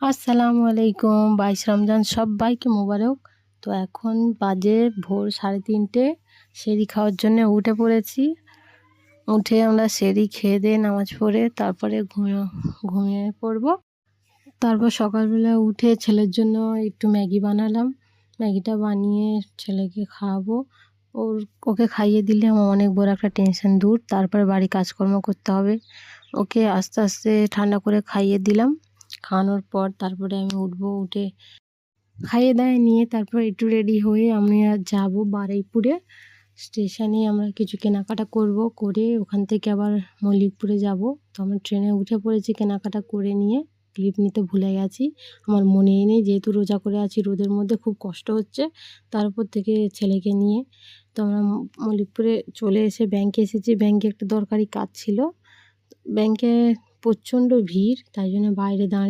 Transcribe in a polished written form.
আসসালামু আলাইকুম, 22 রমজান সব্বাইকে মোবারক। তো এখন বাজে ভোর 3:30। সেহরি খাওয়ার জন্য উঠে পড়েছি। উঠে আমরা সেহরি খেয়ে দিয়ে নামাজ পড়ে তারপরে ঘুমিয়ে পড়ব। তারপর সকালবেলা উঠে ছেলের জন্য একটু ম্যাগি বানালাম। ম্যাগিটা বানিয়ে ছেলেকে খাওয়াবো। ওকে খাইয়ে দিলে আমার অনেক বড় একটা টেনশন দূর। তারপরে বাড়ি কাজকর্ম করতে হবে। ওকে আস্তে আস্তে ঠান্ডা করে খাইয়ে দিলাম। খাওয়ানোর পর তারপরে আমি উঠবো। উঠে খাইয়ে দাইয়ে নিয়ে তারপর একটু রেডি হয়ে আমি আর যাবো বারুইপুরে স্টেশনে। আমরা কিছু কেনাকাটা করব, করে ওখান থেকে আবার মল্লিকপুরে যাব। তো আমরা ট্রেনে উঠে পড়েছি। কেনাকাটা করে নিয়ে ক্লিপ নিতে ভুলে গেছি, আমার মনেই নেই, যেহেতু রোজা করে আছি, রোদের মধ্যে খুব কষ্ট হচ্ছে। তারপর থেকে ছেলেকে নিয়ে তো আমরা মল্লিকপুরে চলে এসে ব্যাংকে এসেছি। ব্যাংকে একটা দরকারি কাজ ছিল। ব্যাংকে প্রচণ্ড ভিড়, তাই জন্য বাইরে দাঁড়িয়ে